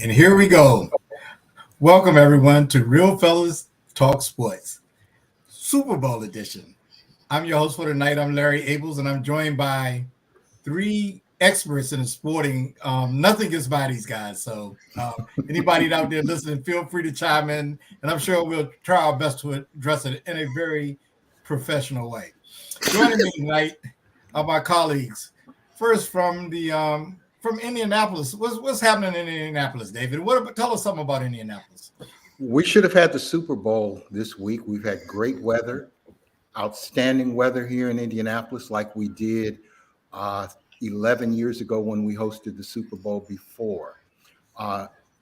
And here we go. Welcome, everyone, to Real Fellas Talk Sports, Super Bowl edition. I'm your host for tonight. I'm Larry Abels, and I'm joined by three experts in the sporting. Nothing gets by these guys. So anybody out there listening, feel free to chime in, and I'm sure we'll try our best to address it in a very professional way. Joining me tonight are my colleagues. First, from Indianapolis. What's happening in Indianapolis, David? Tell us something about Indianapolis. We should have had the Super Bowl this week. We've had great weather, outstanding weather here in Indianapolis, like we did 11 years ago when we hosted the Super Bowl before.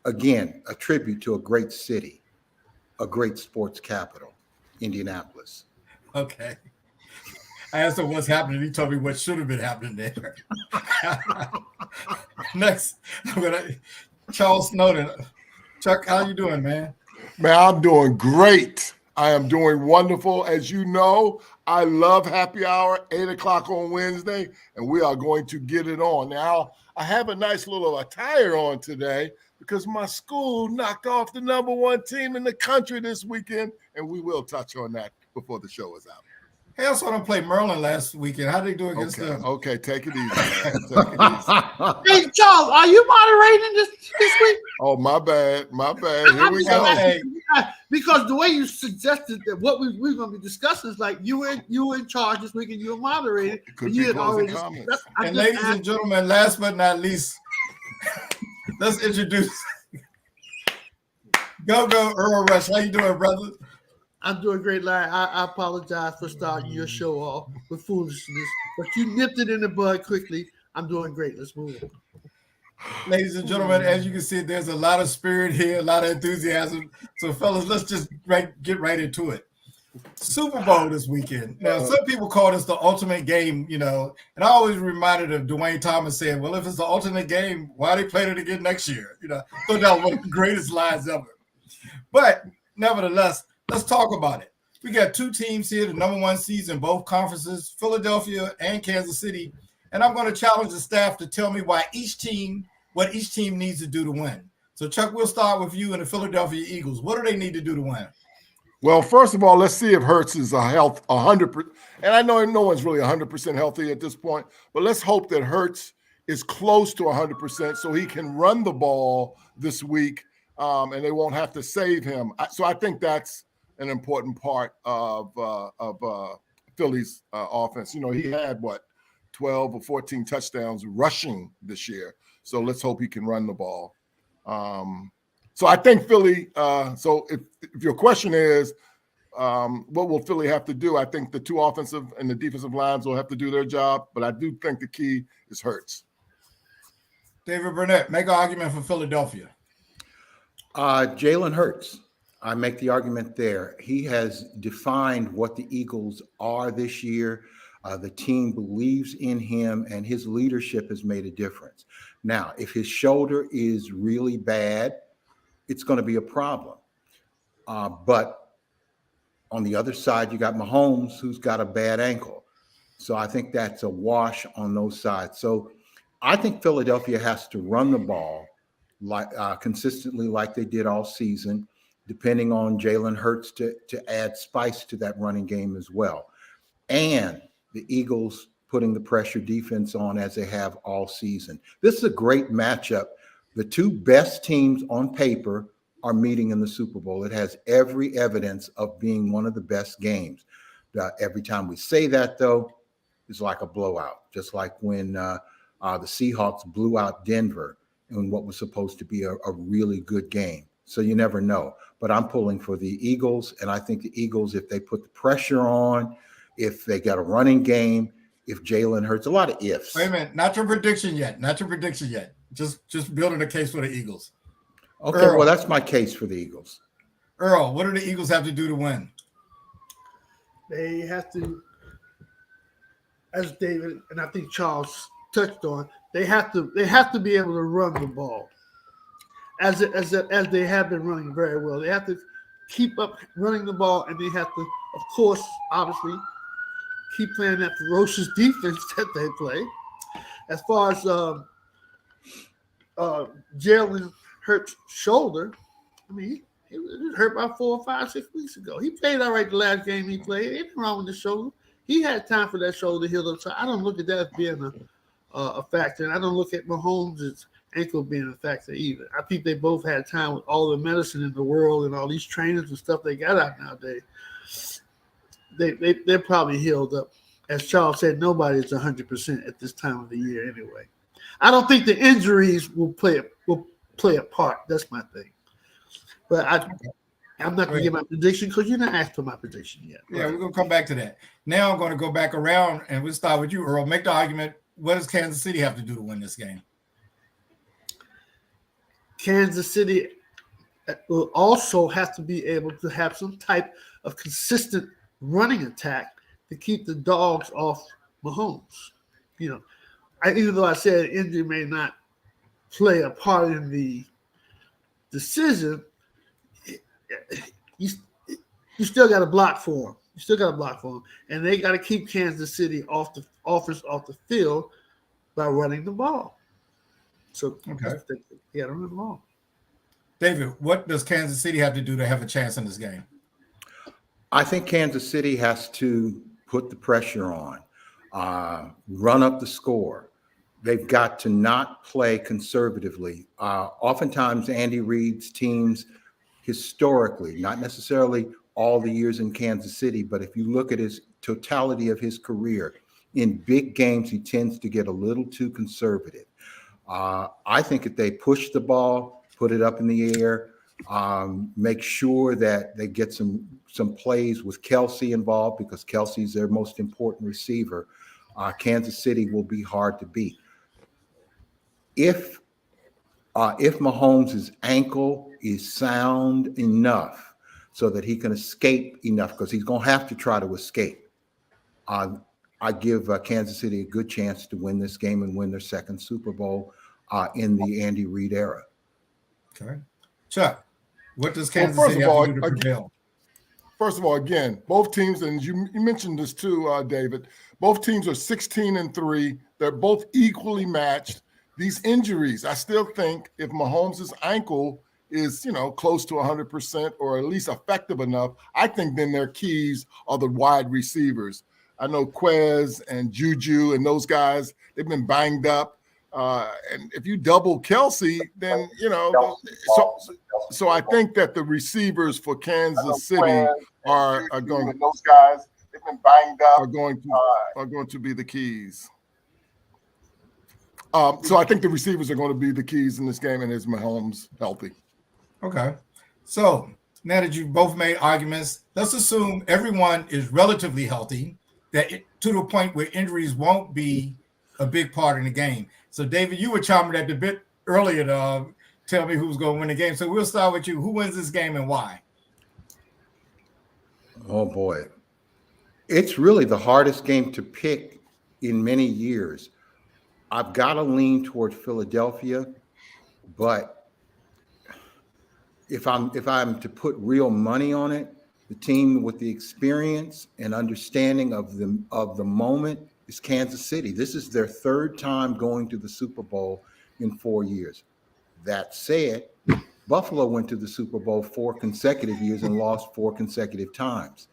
Again, a tribute to a great city, a great sports capital, Indianapolis. Okay. I asked him what's happening. He told me what should have been happening there. Next, Charles Snowden. Chuck, how you doing, man? Man, I'm doing great. I am doing wonderful. As you know, I love happy hour, 8 o'clock on Wednesday, and we are going to get it on. Now, I have a nice little attire on today because my school knocked off the #1 team in the country this weekend, and we will touch on that before the show is out. Hey, I saw them play Maryland last weekend. How did they do against them? Okay, take it easy. Take it easy. Hey, Charles, are you moderating this week? Oh, my bad. Here we go. Hey. Because the way you suggested that what we're going to be discussing is like you were in charge this week and you were moderating. Could you be had already. And ladies and gentlemen, last but not least, let's introduce Go Earl Rush. How you doing, brother? I'm doing great, Larry. I apologize for starting your show off with foolishness, but you nipped it in the bud quickly. I'm doing great. Let's move on. Ladies and gentlemen, as you can see, there's a lot of spirit here, a lot of enthusiasm. So, fellas, let's just get right into it. Super Bowl this weekend. Now, some people call this the ultimate game, and I always reminded of Dwayne Thomas saying, well, if it's the ultimate game, why they playing it again next year? So that was one of the greatest lines ever. But nevertheless, let's talk about it. We got two teams here, the #1 seeds in both conferences, Philadelphia and Kansas City. And I'm going to challenge the staff to tell me what each team needs to do to win. So, Chuck, we'll start with you and the Philadelphia Eagles. What do they need to do to win? Well, first of all, let's see if Hurts is 100%. And I know no one's really 100% healthy at this point, but let's hope that Hurts is close to 100% so he can run the ball this week and they won't have to save him. So I think that's an important part of Philly's offense. He had 12 or 14 touchdowns rushing this year. So let's hope he can run the ball. So I think Philly. So if your question is, what will Philly have to do? I think the two offensive and the defensive lines will have to do their job. But I do think the key is Hurts. David Burnett, make an argument for Philadelphia. Jalen Hurts. I make the argument there. He has defined what the Eagles are this year. The team believes in him, and his leadership has made a difference. Now, if his shoulder is really bad, it's going to be a problem. But on the other side, you got Mahomes, who's got a bad ankle. So I think that's a wash on those sides. So I think Philadelphia has to run the ball consistently like they did all season, depending on Jalen Hurts to add spice to that running game as well. And the Eagles putting the pressure defense on as they have all season. This is a great matchup. The two best teams on paper are meeting in the Super Bowl. It has every evidence of being one of the best games. Every time we say that, though, it's like a blowout, just like when the Seahawks blew out Denver in what was supposed to be a really good game. So you never know. But I'm pulling for the Eagles, and I think the Eagles, if they put the pressure on, if they got a running game, if Jalen Hurts, a lot of ifs. Wait a minute, not your prediction yet. Not your prediction yet. Just building a case for the Eagles. Okay, Earl. well, that's my case for the Eagles. Earl, what do the Eagles have to do to win? They have to, as David and I think Charles touched on, they have to be able to run the ball, as they have been running very well. They have to keep up running the ball, and they have to, of course, obviously, keep playing that ferocious defense that they play. As far as Jalen Hurts' shoulder, I mean, he was hurt about 4 or 5, 6 weeks ago. He played all right the last game he played. Anything wrong with the shoulder? He had time for that shoulder to heal up. So I don't look at that as being a factor. And I don't look at Mahomes' ankle being a factor either. I think they both had time with all the medicine in the world and all these trainers and stuff they got out nowadays. They're probably healed up. As Charles said, nobody's 100% at this time of the year anyway. I don't think the injuries will play a part. That's my thing. But I'm not going to give my prediction because you're not asked for my prediction yet. Yeah, we're going to come back to that. Now I'm going to go back around, and we'll start with you, Earl. Make the argument. What does Kansas City have to do to win this game? Kansas City will also have to be able to have some type of consistent running attack to keep the dogs off Mahomes. You know, even though I said injury may not play a part in the decision, you still got to block for him. You still got to block for him, and they got to keep Kansas City off the field by running the ball. So okay, they got to run the ball. David, what does Kansas City have to do to have a chance in this game? I think Kansas City has to put the pressure on, run up the score. They've got to not play conservatively. Oftentimes, Andy Reid's teams historically, not necessarily all the years in Kansas City, but if you look at his totality of his career, in big games, he tends to get a little too conservative. I think if they push the ball, put it up in the air, make sure that they get some plays with Kelce involved, because Kelce's their most important receiver, Kansas City will be hard to beat. If Mahomes' ankle is sound enough so that he can escape enough, because he's going to have to try to escape, I give Kansas City a good chance to win this game and win their second Super Bowl in the Andy Reid era. Okay. Chuck, what does Kansas City have to do to prevail? First of all, again, both teams, and you mentioned this too, David, both teams are 16-3. They're both equally matched. These injuries, I still think if Mahomes' ankle is, close to 100% or at least effective enough, I think then their keys are the wide receivers. I know Quez and Juju and those guys, they've been banged up. And if you double Kelce, then, so I think that the receivers for Kansas City are going to, those guys, they've been banged up, are going to be the keys. So I think the receivers are going to be the keys in this game, and is Mahomes healthy? Okay. So now that you've both made arguments, let's assume everyone is relatively healthy, to the point where injuries won't be a big part in the game. So, David, you were chomping at the bit earlier to tell me who's going to win the game. So we'll start with you. Who wins this game and why? Oh, boy. It's really the hardest game to pick in many years. I've got to lean toward Philadelphia, but if I'm to put real money on it, the team with the experience and understanding of the moment is Kansas City. This is their third time going to the Super Bowl in 4 years. That said, Buffalo went to the Super Bowl 4 consecutive years and lost 4 consecutive times.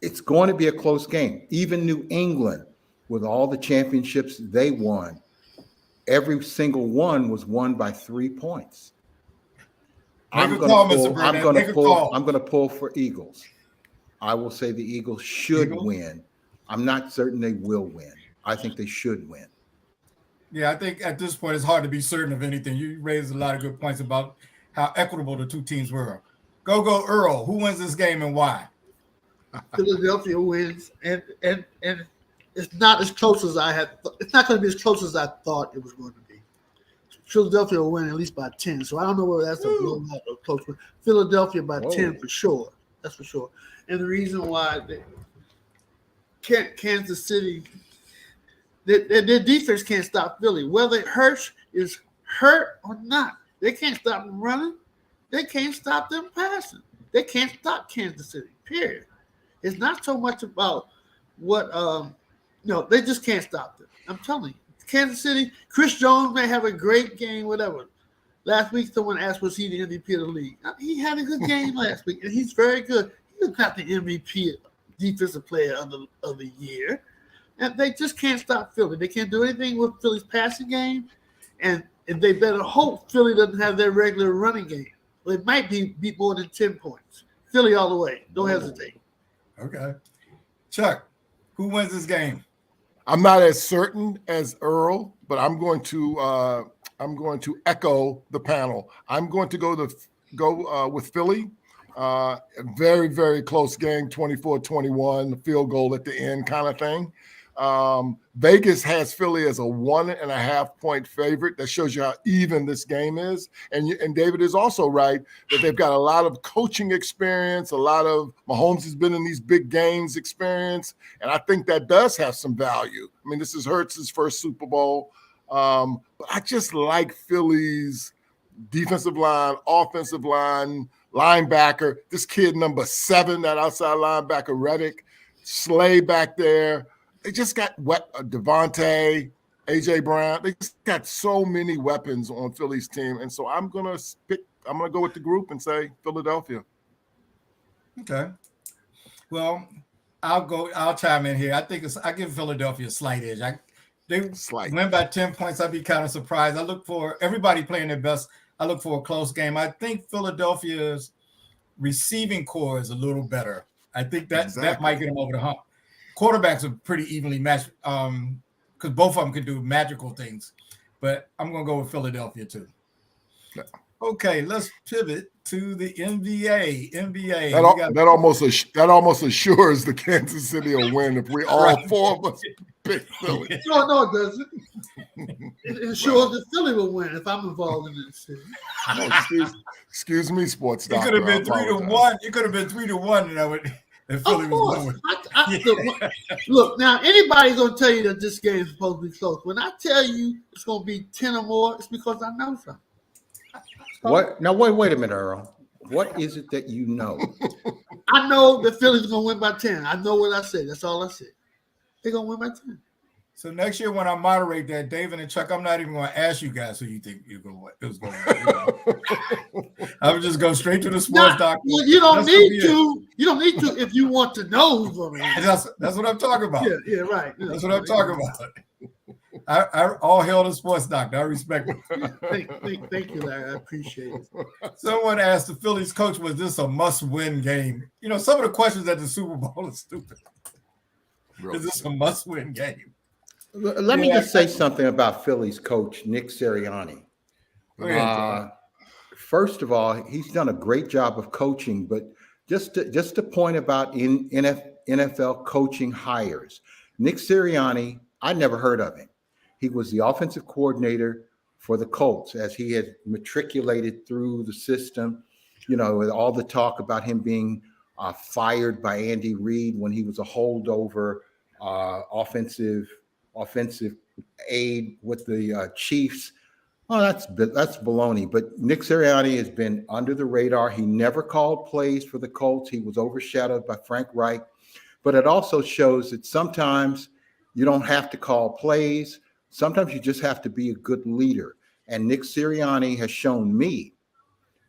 It's going to be a close game. Even New England, with all the championships they won, every single one was won by 3 points. I'm going to pull for Eagles. I will say the Eagles should win. I'm not certain they will win. I think they should win. Yeah, I think at this point it's hard to be certain of anything. You raised a lot of good points about how equitable the two teams were. Go Earl. Who wins this game and why? Philadelphia wins, and it's not as close as I had. It's not going to be as close as I thought it was going to be. Philadelphia will win at least by 10. So I don't know whether that's a blowout or close one. Philadelphia by 10 for sure. That's for sure. And the reason why Kansas City, their defense can't stop Philly. Whether Hurts is hurt or not, they can't stop them running. They can't stop them passing. They can't stop Kansas City, period. It's not so much about what they just can't stop them. I'm telling you. Kansas City, Chris Jones may have a great game, whatever. Last week, someone asked, was he the MVP of the league? He had a good game last week, and he's very good. He's not the MVP defensive player of the year. And they just can't stop Philly. They can't do anything with Philly's passing game, and they better hope Philly doesn't have their regular running game. Well, it might be more than 10 points. Philly all the way. Don't hesitate. Okay. Chuck, who wins this game? I'm not as certain as Earl, but I'm going to echo the panel. I'm going to go with Philly. A very, very close game, 24-21, field goal at the end kind of thing. Vegas has Philly as a 1.5 point favorite. That shows you how even this game is. And David is also right that they've got a lot of coaching experience, a lot of Mahomes has been in these big games experience, and I think that does have some value. I mean, this is Hurts' first Super Bowl. But I just like Philly's defensive line, offensive line, linebacker. This kid number 7, that outside linebacker, Reddick, Slay back there. They just got Devontae, A.J. Brown. They just got so many weapons on Philly's team. And so I'm going to go with the group and say Philadelphia. Okay. Well, I'll chime in here. I give Philadelphia a slight edge. They win by 10 points. I'd be kind of surprised. I look for everybody playing their best. I look for a close game. I think Philadelphia's receiving core is a little better. I think that might get them over the hump. Quarterbacks are pretty evenly matched because both of them can do magical things. But I'm going to go with Philadelphia too. Yeah. Okay, let's pivot to the NBA. That almost assures the Kansas City will win if we all four of us pick Philly. No, it doesn't. It assures that Philly will win if I'm involved in this. Excuse me, sports doctor. It could have been 3-1. It could have been 3-1, and I would. Of course. Look, now anybody's gonna tell you that this game is supposed to be close. When I tell you it's gonna be 10 or more, it's because I know something. What? Now wait a minute, Earl. What is it that you know? I know that Philly's gonna win by 10. I know what I said. That's all I said. They're gonna win by 10. So next year when I moderate that, David and Chuck, I'm not even going to ask you guys who you think you're going to win. I would just go straight to the sports doctor. Well, you don't need to. You don't need to if you want to know who's going to win. That's what I'm talking about. Yeah, right. Yeah, that's what I'm talking about. I all hail the sports doctor. I respect it. Thank you, Larry. I appreciate it. Someone asked the Phillies coach, was this a must-win game? You know, some of the questions at the Super Bowl are stupid. Is this a must-win game? Let me just say something about Phillies coach Nick Sirianni. First of all, he's done a great job of coaching, but just to point about in NFL coaching hires, Nick Sirianni, I never heard of him. He was the offensive coordinator for the Colts as he had matriculated through the system, you know, with all the talk about him being fired by Andy Reid when he was a holdover offensive aide with the Chiefs. Oh, that's baloney. But Nick Sirianni has been under the radar. He never called plays for the Colts. He was overshadowed by Frank Reich. But it also shows that sometimes you don't have to call plays. Sometimes you just have to be a good leader. And Nick Sirianni has shown me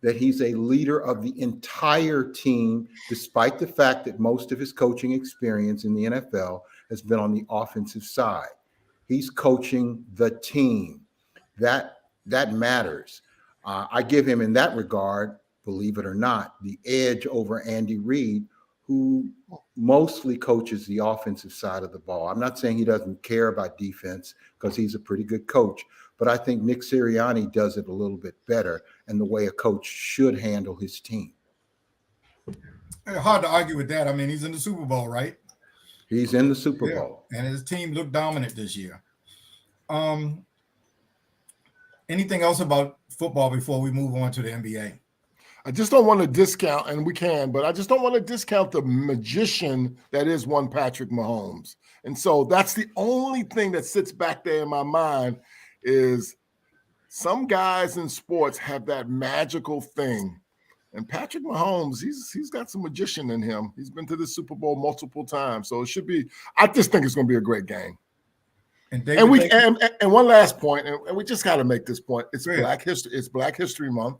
that he's a leader of the entire team, despite the fact that most of his coaching experience in the NFL has been on the offensive side. He's coaching the team. That matters. I give him in that regard, believe it or not, the edge over Andy Reid, who mostly coaches the offensive side of the ball. I'm not saying he doesn't care about defense because he's a pretty good coach, but I think Nick Sirianni does it a little bit better and the way a coach should handle his team. Hard to argue with that. I mean, he's in the Super Bowl, right? He's in the Super Bowl. And his team looked dominant this year. Anything else about football before we move on to the NBA? I just don't want to discount, and we can, but I just don't want to discount the magician that is one Patrick Mahomes. And so that's the only thing that sits back there in my mind is some guys in sports have that magical thing. And Patrick Mahomes, he's got some magician in him. He's been to the Super Bowl multiple times. So it should be, I just think it's going to be a great game. And one last point, and we just got to make this point. It's Black History Month.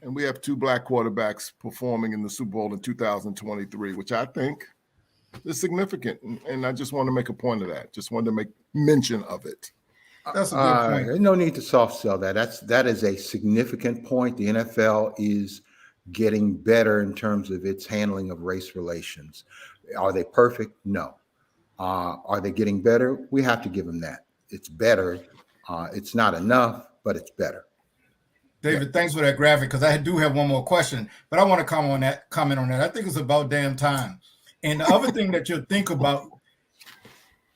And we have 2 black quarterbacks performing in the Super Bowl in 2023, which I think is significant. And I just want to make a point of that. Just wanted to make mention of it. That's a good point. No need to soft sell that. That is a significant point. The NFL is getting better in terms of its handling of race relations. Are they perfect? No. Are they getting better? We have to give them that. It's better. It's not enough, but it's better. David, thanks for that graphic, because I do have one more question, but I want to comment on that. I think it's about damn time. And the other thing that you'll think about,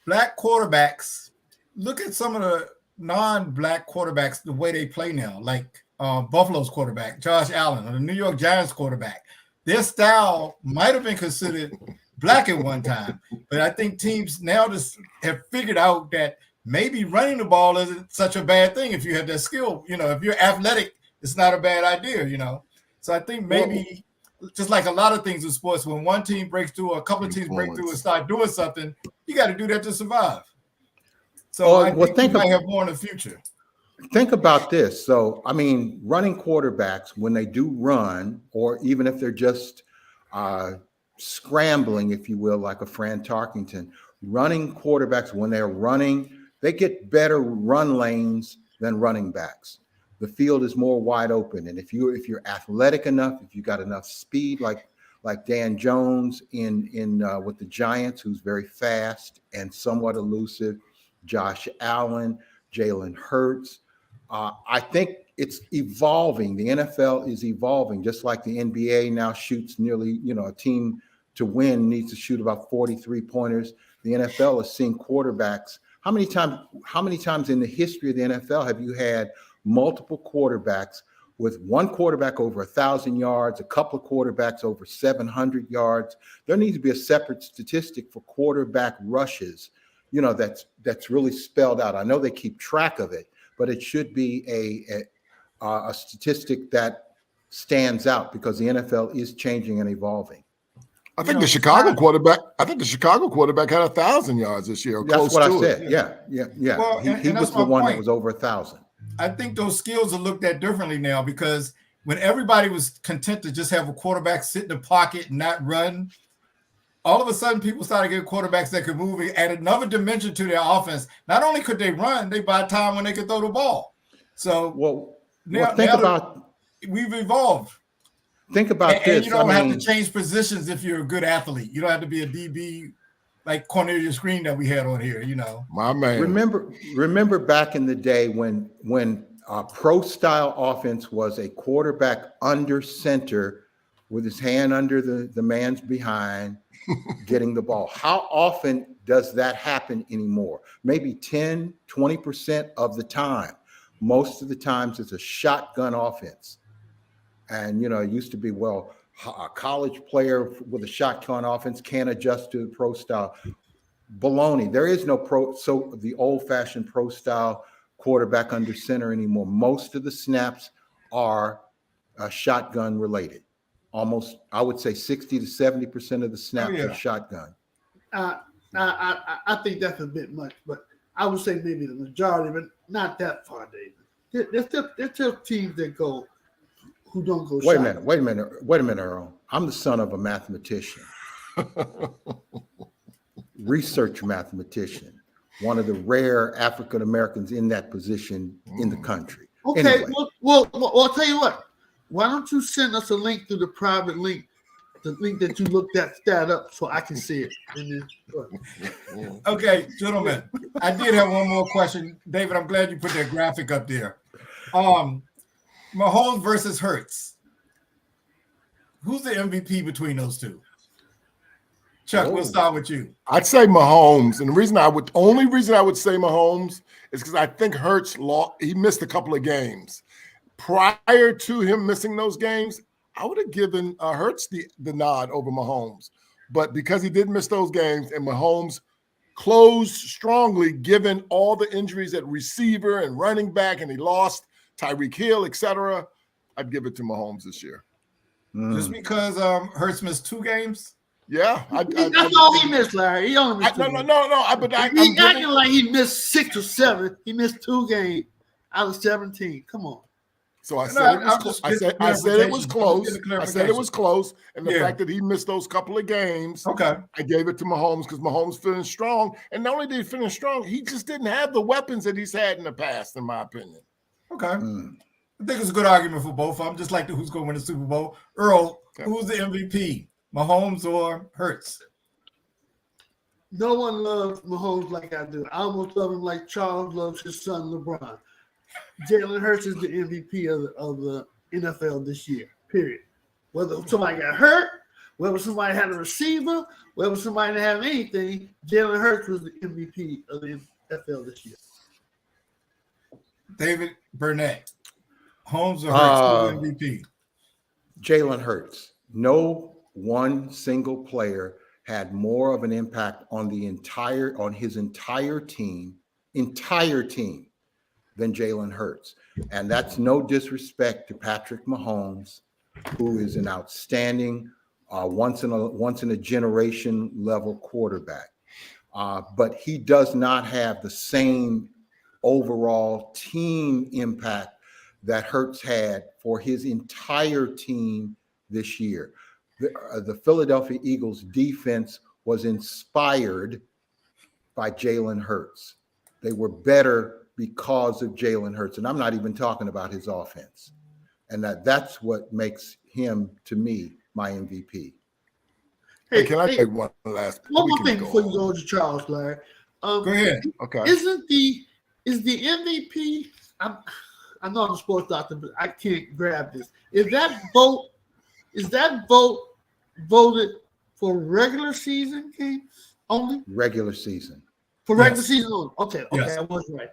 black quarterbacks, look at some of the non-black quarterbacks, the way they play now, like Buffalo's quarterback, Josh Allen, or the New York Giants quarterback. Their style might have been considered black at one time, but I think teams now just have figured out that maybe running the ball isn't such a bad thing if you have that skill. You know, if you're athletic, it's not a bad idea, you know. So I think maybe just like a lot of things in sports, when one team breaks through or a couple of teams break through and start doing something, you got to do that to survive. So I think we might have more in the future. Think about this. So, I mean, running quarterbacks, when they do run, or even if they're just scrambling, if you will, like a Fran Tarkenton, running quarterbacks, when they're running, they get better run lanes than running backs. The field is more wide open. And if you're athletic enough, if you got enough speed, like Dan Jones in with the Giants, who's very fast and somewhat elusive, Josh Allen, Jalen Hurts, I think it's evolving. The NFL is evolving, just like the NBA now shoots nearly, a team to win needs to shoot about 43 pointers. The NFL is seeing quarterbacks. How many times in the history of the NFL have you had multiple quarterbacks with one quarterback over 1,000 yards, a couple of quarterbacks over 700 yards? There needs to be a separate statistic for quarterback rushes, that's really spelled out. I know they keep track of it, but it should be a statistic that stands out because the NFL is changing and evolving. I think the Chicago quarterback had 1,000 yards this year. That's what I said. Yeah. Well, he was the one that was over 1,000. I think those skills are looked at differently now, because when everybody was content to just have a quarterback sit in the pocket and not run, all of a sudden people started getting quarterbacks that could move and add another dimension to their offense. Not only could they run, they buy time when they could throw the ball. So we've evolved. Think about this. And you don't have to change positions if you're a good athlete. You don't have to be a DB like Cornelius Green that we had on here, My man. Remember back in the day when pro style offense was a quarterback under center with his hand under the man's behind, getting the ball. How often does that happen anymore? Maybe 10, 20% of the time. Most of the times it's a shotgun offense. And, it used to be, a college player with a shotgun offense can't adjust to the pro style. Baloney. There is no the old-fashioned pro style quarterback under center anymore. Most of the snaps are shotgun related. Almost, I would say 60 to 70% of the snaps are shotgun. I think that's a bit much, but I would say maybe the majority, but not that far, David. There's still teams that go who don't go shotgun. Wait a minute, Earl. I'm the son of a mathematician. Research mathematician. One of the rare African Americans in that position in the country. Okay, anyway. Well, I'll tell you what. Why don't you send us a link through the private link the link that you looked that stat up so I can see it. And then, Okay, gentlemen, I did have one more question. David, I'm glad you put that graphic up there. Mahomes versus Hurts. Who's the MVP between those two? Chuck, we'll start with you. I'd say Mahomes, and the only reason I would say Mahomes is because I think Hurts he missed a couple of games. Prior to him missing those games, I would have given Hurts the nod over Mahomes. But because he did miss those games and Mahomes closed strongly, given all the injuries at receiver and running back, and he lost Tyreek Hill, etc., I'd give it to Mahomes this year. Just because Hurts missed 2 games? Yeah, that's all he missed, Larry. He only missed 2 games. No. But he acting like he missed 6 or 7. He missed 2 games out of 17. Come on. So I said it was close. I said it was close, and the fact that he missed those couple of games, I gave it to Mahomes because Mahomes finished strong. And not only did he finish strong, he just didn't have the weapons that he's had in the past, in my opinion. Okay. I think it's a good argument for both of them, just like who's going to win the Super Bowl. Earl, who's the MVP? Mahomes or Hurts? No one loves Mahomes like I do. I almost love him like Charles loves his son LeBron. Jalen Hurts is the MVP of the NFL this year, period. Whether somebody got hurt, whether somebody had a receiver, whether somebody didn't have anything, Jalen Hurts was the MVP of the NFL this year. David Burnett, Mahomes or Hurts, who's the MVP? Jalen Hurts. No one single player had more of an impact on his entire team than Jalen Hurts. And that's no disrespect to Patrick Mahomes, who is an outstanding once in a generation level quarterback. But he does not have the same overall team impact that Hurts had for his entire team this year. The Philadelphia Eagles defense was inspired by Jalen Hurts. They were better because of Jalen Hurts. And I'm not even talking about his offense. And that's what makes him, to me, my MVP. Hey, can I take one more thing before you go to Charles, Larry? Go ahead. Okay. Is the MVP? I know I'm a sports doctor, but I can't grab this. Is that vote voted for regular season games only? Regular season. For regular season only. Okay, Yes. I was right.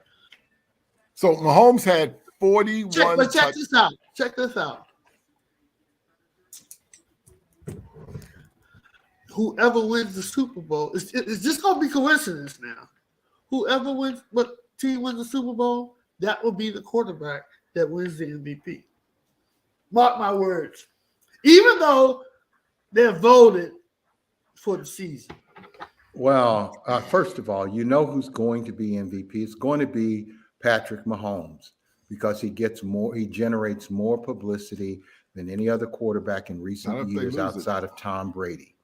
So Mahomes had 41. Check this out. Check this out. Whoever wins the Super Bowl, is this going to be coincidence now? Whoever wins, what team wins the Super Bowl, that will be the quarterback that wins the MVP. Mark my words. Even though they're voted for the season. Well, first of all, you know who's going to be MVP. It's going to be Patrick Mahomes because he generates more publicity than any other quarterback in recent years outside of Tom Brady.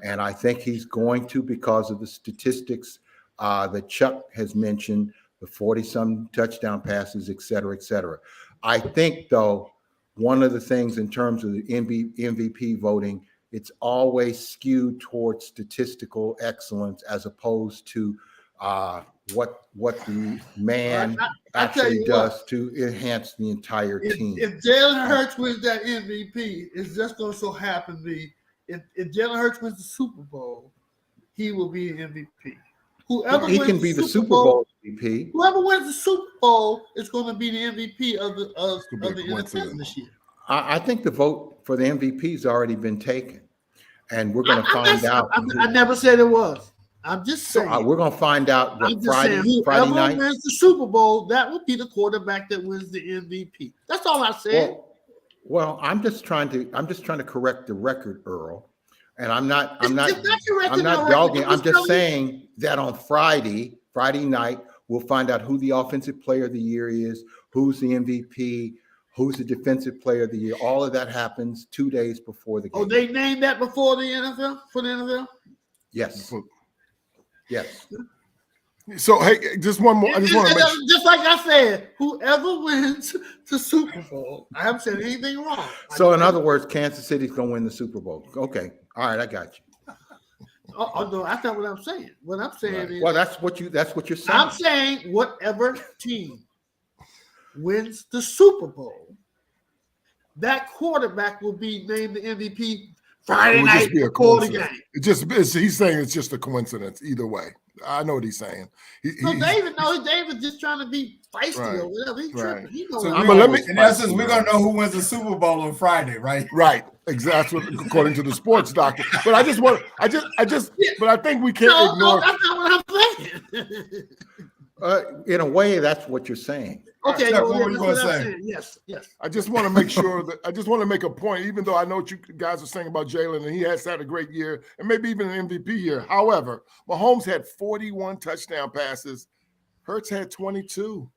And I think he's going to because of the statistics that Chuck has mentioned, the 40-some touchdown passes, et cetera, et cetera. I think, though, one of the things in terms of the MVP voting, it's always skewed towards statistical excellence as opposed to what the man actually does to enhance the entire team. If Jalen Hurts wins that MVP, it's just going to so happen to be if Jalen Hurts wins the Super Bowl, he will be an MVP. He can be the Super Bowl MVP. Whoever wins the Super Bowl is going to be the MVP of the NFL this year. I think the vote for the MVP has already been taken, and we're going to find out. I never said it was. I'm just saying. We're going to find out Friday night. Whoever wins the Super Bowl, that will be the quarterback that wins the MVP. That's all I said. Well, I'm just trying to correct the record, Earl. And I'm not dogging. I'm just saying that on Friday night, we'll find out who the offensive player of the year is, who's the MVP, who's the defensive player of the year. All of that happens 2 days before the game. Oh, they named that before the NFL? For the NFL? Yes. Yes. So hey, just one more. I just want to make sure. Just like I said, whoever wins the Super Bowl, I haven't said anything wrong. So in other words, Kansas City's going to win the Super Bowl. Okay. All right, I got you. Oh no, that's not what I'm saying. What I'm saying Right. is, Well, that's what you're saying. I'm saying whatever team wins the Super Bowl, that quarterback will be named the MVP Friday It would night just be a before the coincidence. game. He's saying it's just a coincidence either way. I know what he's saying. David just trying to be feisty Right, or whatever. He's right. tripping. He knows So what but let me- in essence, we're gonna know who wins the Super Bowl on Friday, right? Right, exactly. According to the sports doctor. But I just want, but I think we can't No, ignore. that's not what I'm saying. In a way, that's what you're saying. Okay, Chuck, well, what were you that's gonna what I'm say? saying. Yes. I just want to make sure that I just want to make a point, even though I know what you guys are saying about Jalen, and he has had a great year and maybe even an MVP year. However, Mahomes had 41 touchdown passes. Hurts had 22.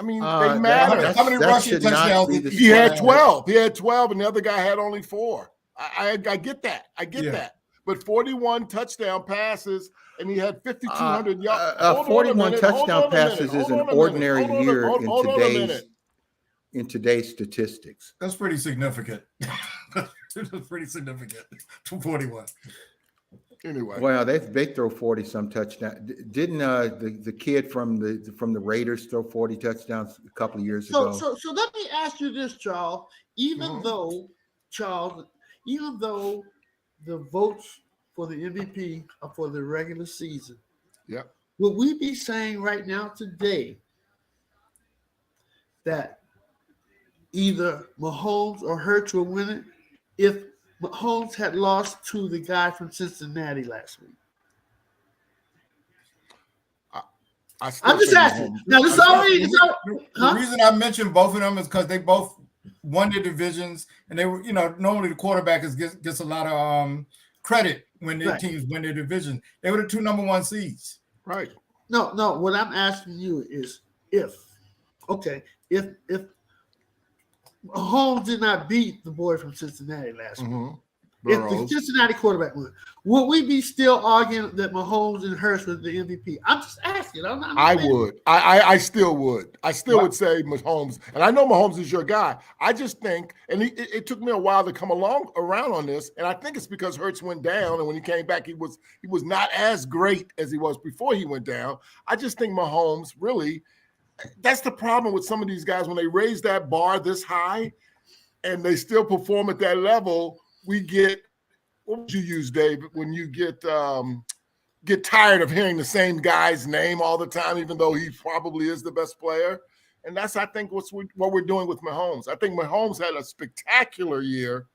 I mean, they matter. How many rushing touchdowns did He had 12. He had 12, and the other guy had only 4. I get that. I get that. But 41 touchdown passes, and he had 5,200 yards. 41 touchdown passes is an ordinary year in today's statistics. That's pretty significant. That's pretty significant. 241. Anyway, Well, they throw 40 some touchdowns. Didn't the kid from the Raiders throw 40 touchdowns a couple of years ago? So let me ask you this, Charles. Even though the votes for the MVP are for the regular season, yeah. would we be saying right now today that either Mahomes or Hurts will win it if Mahomes had lost to the guy from Cincinnati last week? I'm just asking. Mahomes. Now, this is already. The reason I mentioned both of them is because they both won their divisions, and they were, normally the quarterback gets a lot of credit when their teams win their division. They were the 2 number 1 seeds. Right. No. What I'm asking you is if Mahomes did not beat the boy from Cincinnati last week, if the Cincinnati quarterback won, would we be still arguing that Mahomes and Hurts was the MVP? I'm just asking. I would. I still would. I still would say Mahomes. And I know Mahomes is your guy. I just think, and it took me a while to come around on this, and I think it's because Hurts went down, and when he came back, he was not as great as he was before he went down. I just think Mahomes really, that's the problem with some of these guys. When they raise that bar this high and they still perform at that level, we get, what would you use, Dave, when you get tired of hearing the same guy's name all the time, even though he probably is the best player? And that's, I think, what we're doing with Mahomes. I think Mahomes had a spectacular year,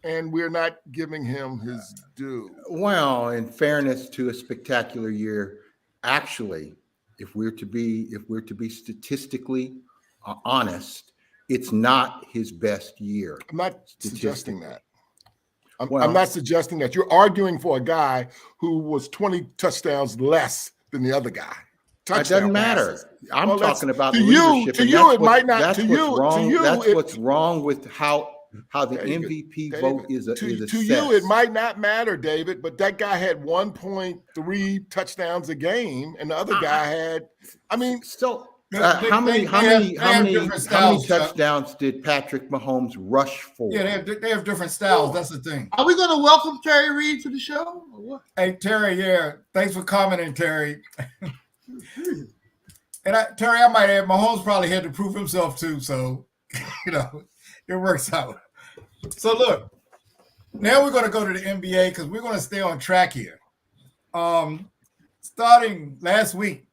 and we're not giving him his due. Well, in fairness to a spectacular year, actually, if we're to be statistically honest, it's not his best year. I'm not suggesting that. I'm not suggesting that. You're arguing for a guy who was 20 touchdowns less than the other guy. It doesn't matter. I'm talking about leadership. To you, it might not. That's what's wrong with how the MVP vote is assessed. To you, it might not matter, David, but that guy had 1.3 touchdowns a game, and the other guy had. I mean, so how many touchdowns did Patrick Mahomes rush for? Yeah, they have different styles. That's the thing. Are we going to welcome Terry Reed to the show? Or what? Hey, Terry, thanks for commenting, Terry. And Terry, I might add, Mahomes probably had to prove himself too, so it works out. So look, now we're going to go to the NBA because we're going to stay on track here. Starting last week,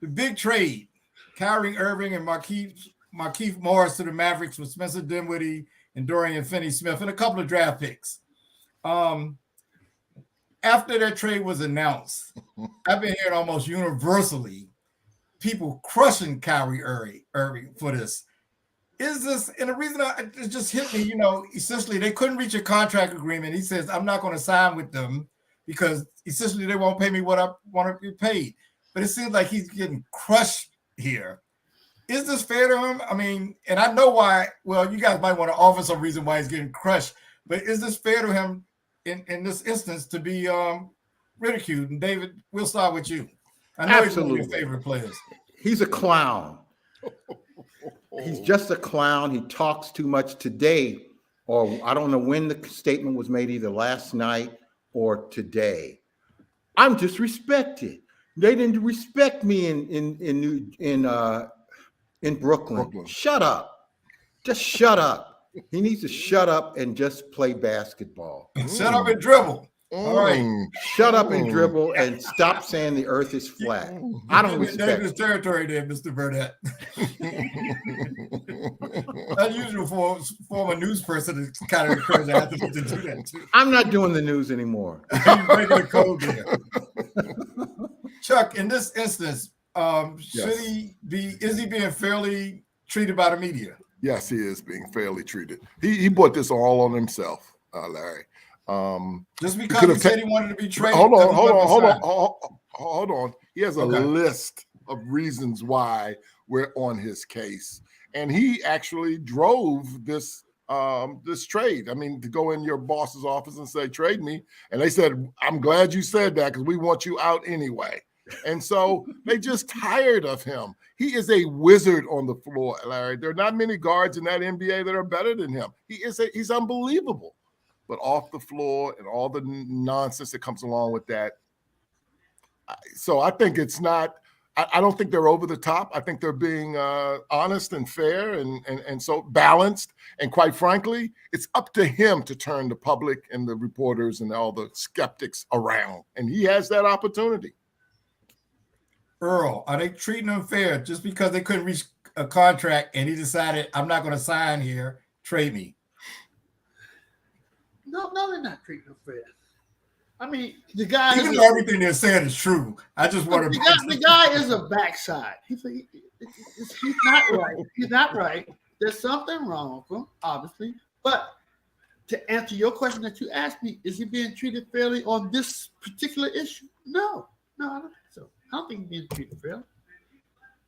the big trade, Kyrie Irving and Markieff Morris to the Mavericks with Spencer Dinwiddie and Dorian Finney-Smith and a couple of draft picks. After that trade was announced, I've been hearing almost universally people crushing Kyrie Irving for this. Is this, and the reason it just hit me, essentially they couldn't reach a contract agreement. He says, I'm not going to sign with them because essentially they won't pay me what I want to be paid. But it seems like he's getting crushed here. Is this fair to him? I mean, and I know why, well, you guys might want to offer some reason why he's getting crushed, but is this fair to him in this instance to be ridiculed? And David, we'll start with you. I know he's one Absolutely. of your favorite players. He's a clown. He's just a clown. He talks too much today, or I don't know when the statement was made, either last night or today. I'm disrespected. They didn't respect me in Brooklyn. Shut up. Just shut up. He needs to shut up and just play basketball. Shut up and dribble. All right. Shut up and dribble and stop saying the earth is flat. I don't respect dangerous territory there, Mr. Burnett. Unusual for a news person to kind of encourage athletes to do that too. I'm not doing the news anymore. He's breaking the code there. Chuck, in this instance, is he being fairly treated by the media? Yes, he is being fairly treated. He brought this all on himself, Larry. Just because he said he wanted to be traded. Hold on. He has a list of reasons why we're on his case, and he actually drove this trade. I mean, to go in your boss's office and say, trade me. And they said, I'm glad you said that because we want you out anyway. And so they just tired of him. He is a wizard on the floor, Larry. There are not many guards in that NBA that are better than him. He's unbelievable. But off the floor and all the nonsense that comes along with that. So I think it's not, I don't think they're over the top. I think they're being honest and fair and so balanced. And quite frankly, it's up to him to turn the public and the reporters and all the skeptics around. And he has that opportunity. Earl, are they treating him fair just because they couldn't reach a contract and he decided, I'm not going to sign here, trade me? No, they're not treating him fair. I mean, the guy. Even though everything they're saying is true, I just want to. The guy is a backside. He's not right. He's not right. There's something wrong with him, obviously. But to answer your question that you asked me, is he being treated fairly on this particular issue? No, I don't think so. I don't think he's being treated fairly.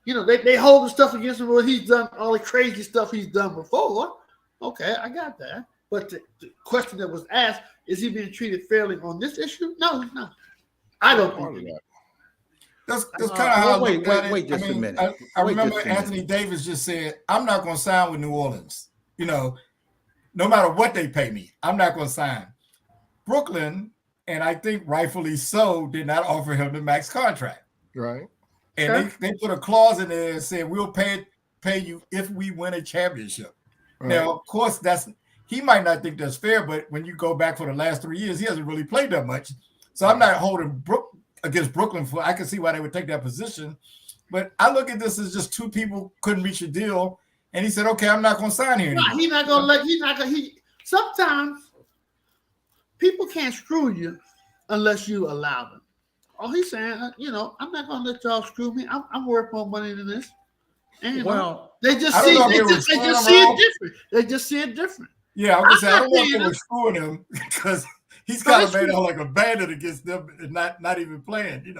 You know, they hold the stuff against him where he's done all the crazy stuff he's done before. Okay, I got that. But the question that was asked, is he being treated fairly on this issue? No, he's not. I don't think that. That's kind of how wait just a minute. I remember Anthony Davis just said, I'm not going to sign with New Orleans. You know, no matter what they pay me, I'm not going to sign. Brooklyn, and I think rightfully so, did not offer him the max contract. Right. And they put a clause in there and said, we'll pay you if we win a championship. Right. Now, of course, he might not think that's fair, but when you go back for the last 3 years, he hasn't really played that much. So I'm not holding against Brooklyn for. I can see why they would take that position, but I look at this as just two people couldn't reach a deal, and he said, "Okay, I'm not going to sign here." No, he's not going to let. He's not going. Sometimes people can't screw you unless you allow them. Oh, he's saying, I'm not going to let y'all screw me. I'm worth more money than this. And they just see it different. They just see it different. Yeah, I was saying, I don't know if they were screwing him because he's kind of made out like a bandit against them and not even playing.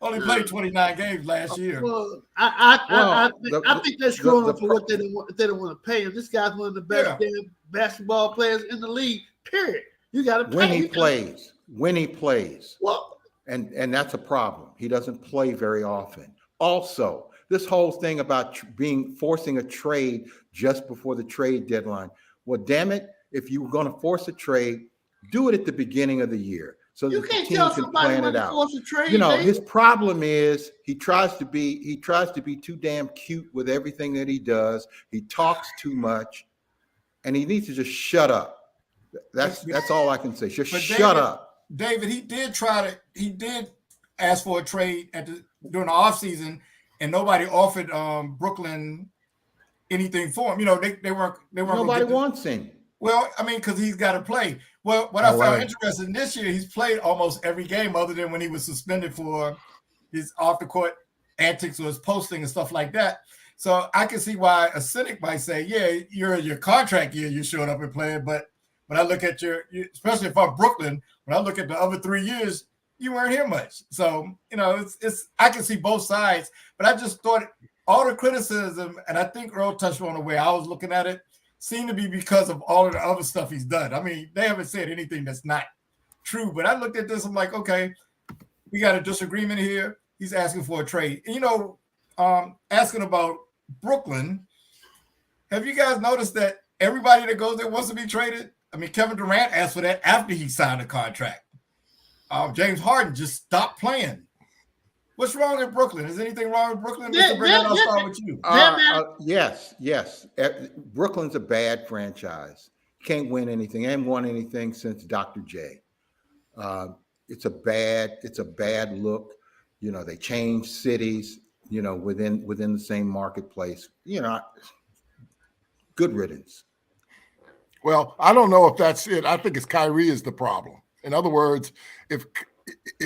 Only played 29 games last year. Well, I think they're screwing him for what they don't want to pay him. This guy's one of the best damn basketball players in the league. Period. You got to pay when he plays. Well, and that's a problem. He doesn't play very often. Also, this whole thing about forcing a trade just before the trade deadline. Well, damn it, if you were going to force a trade, do it at the beginning of the year so that the team can plan it out. His problem is he tries to be too damn cute with everything that he does. He talks too much, and he needs to just shut up. That's all I can say. Just shut up. David, he did ask for a trade during the offseason, and nobody offered Brooklyn anything for him. They weren't. Nobody wants him. Well, I mean, because he's got to play. Well, what I found interesting this year, he's played almost every game other than when he was suspended for his off the court antics or his posting and stuff like that. So I can see why a cynic might say, yeah, you're in your contract year, you showed up and played. But when I look at especially if I'm Brooklyn, when I look at the other 3 years, you weren't here much. So, it's I can see both sides, but I just thought all the criticism, and I think Earl touched on the way I was looking at it, seemed to be because of all of the other stuff he's done. I mean, they haven't said anything that's not true, but I looked at this, I'm like, okay, we got a disagreement here. He's asking for a trade. You know, asking about Brooklyn. Have you guys noticed that everybody that goes there wants to be traded? I mean, Kevin Durant asked for that after he signed a contract. James Harden just stopped playing. What's wrong in Brooklyn? Is anything wrong with Brooklyn? Mr. Burnett, I'll start with you. Yes. Brooklyn's a bad franchise. Can't win anything. Ain't won anything since Dr. J. It's a bad look. You know, they change cities, you know, within the same marketplace. You know, good riddance. Well, I don't know if that's it. I think it's Kyrie is the problem. In other words, if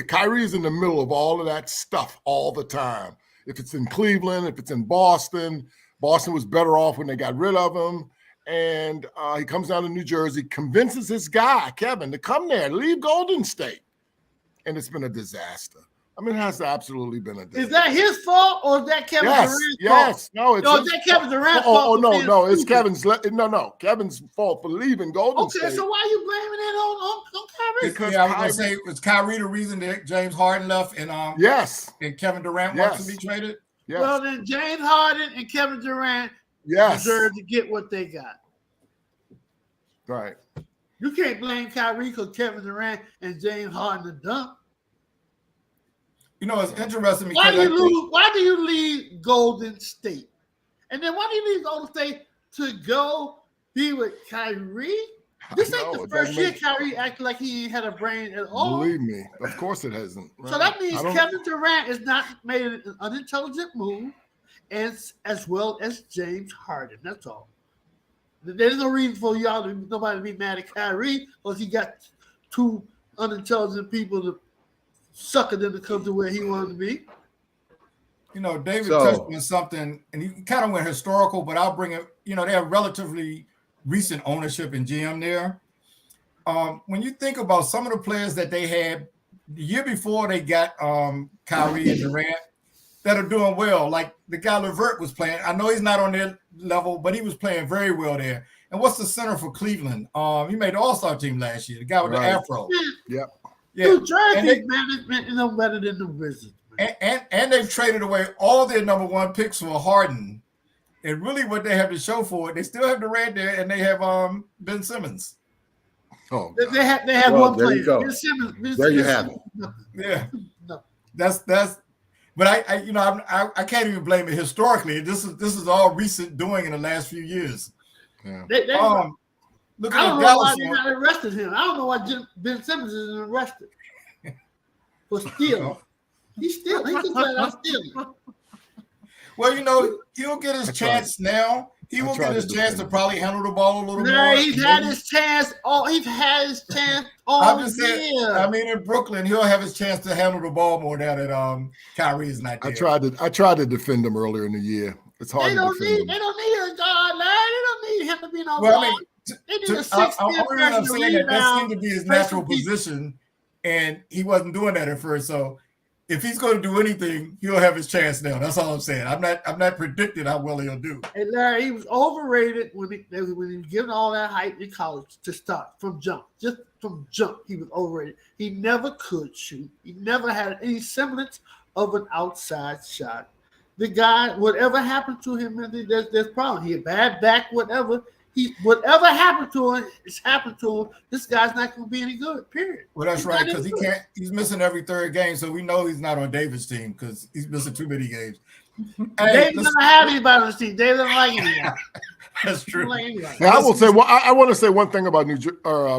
Kyrie is in the middle of all of that stuff all the time, if it's in Cleveland, if it's in Boston was better off when they got rid of him. And he comes down to New Jersey, convinces this guy, Kevin, to come there, leave Golden State. And it's been a disaster. I mean, it has absolutely been a disaster. Is that his fault or is that Kevin Durant's fault? Yes. No, it's is that Kevin Durant's fault? No. It's Kevin's. Kevin's fault for leaving Golden State. Okay, so why are you blaming it on Kyrie? Because I was going to say, was Kyrie the reason that James Harden left and and Kevin Durant wants to be traded? Yes. Well, then James Harden and Kevin Durant deserve to get what they got. Right. You can't blame Kyrie because Kevin Durant and James Harden are dumb. You know, it's interesting because why do you leave Golden State? And then why do you leave Golden State to go be with Kyrie? This ain't the first year Kyrie acted like he ain't had a brain at all. Believe me. Of course it hasn't. Right? So that means Kevin Durant has not made an unintelligent move as well as James Harden. That's all. There's no reason for nobody to be mad at Kyrie because he got two unintelligent people to sucker them to come to where he wanted to be. You know, David touched on something, and he kind of went historical, but I'll bring it. You know, they have relatively recent ownership in GM there. When you think about some of the players that they had the year before they got Kyrie and Durant that are doing well, like the guy LeVert was playing. I know he's not on their level, but he was playing very well there. And what's the center for Cleveland? He made the All-Star team last year, the guy with the afro. Yep. Yeah. New Jersey management is no better than the Wizards. And they've traded away all their number one picks for Harden. And really what they have to show for it, they still have Durant there and they have Ben Simmons. Oh, they have one player. You go. Ben Simmons, there you have it. Yeah. No. That's but I can't even blame it historically. This is all recent doing in the last few years. Yeah. Look I at don't know Dallas. why they not arrested him. I don't know why Ben Simmons isn't arrested for stealing. He's stealing. He just flat out stealing. Well, you know, he'll get his chance now. He will get his chance to probably handle the ball a little more. He's had his chance. He's had his chance all I'm just year. saying, I mean, in Brooklyn, he'll have his chance to handle the ball more now that Kyrie is not there. I tried to defend him earlier in the year. It's hard to defend him. They don't need a guard, Larry. They don't need him to be no well, guard. I mean, they need a 6'10" I'm saying that seemed to be his natural people. position, and he wasn't doing that at first. So if he's going to do anything, he'll have his chance now. That's all I'm saying. I'm not predicting how well he'll do. And Larry, he was overrated when he was given all that hype in college to start from jump. Just from jump, he was overrated. He never could shoot. He never had any semblance of an outside shot. The guy, whatever happened to him, there's problem. He had bad back, whatever. Whatever happened to him, it's happened to him. This guy's not going to be any good. Period. Well, that's right, because he's missing every third game, so we know he's not on David's team because he's missing too many games. David doesn't have anybody on his team. David doesn't like anybody. That's true. Now, I will say. Well, I want to say one thing about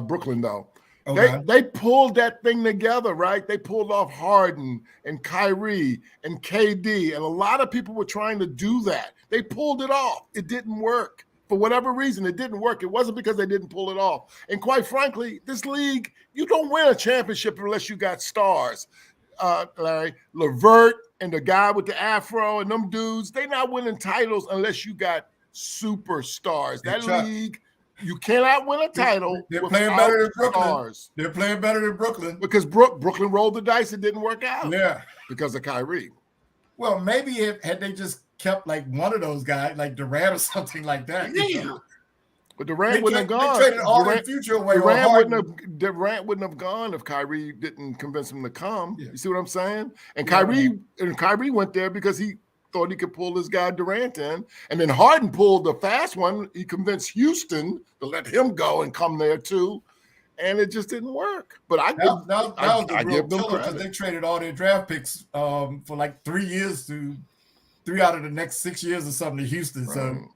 Brooklyn, though. Okay. They pulled that thing together, right? They pulled off Harden and Kyrie and KD, and a lot of people were trying to do that. They pulled it off. It didn't work. For whatever reason, it didn't work. It wasn't because they didn't pull it off. And quite frankly, this league, you don't win a championship unless you got stars. Larry, LeVert and the guy with the afro and them dudes, they not winning titles unless you got superstars. That league, you cannot win a title. They're playing better than Brooklyn. Stars. They're playing better than Brooklyn. Because Brooklyn rolled the dice. It didn't work out. Yeah. Because of Kyrie. Well, maybe had they just kept like one of those guys, like Durant or something like that. Yeah. But Durant wouldn't have They gone. traded all their future away. Durant wouldn't have gone if Kyrie didn't convince him to come. Yeah. You see what I'm saying? And Yeah. Kyrie went there because he thought he could pull this guy Durant in. And then Harden pulled the fast one. He convinced Houston to let him go and come there too. And it just didn't work. But That was the real give them killer because credit. they traded all their draft picks for like 3 years to 3 out of the next 6 years or something to Houston. Right. So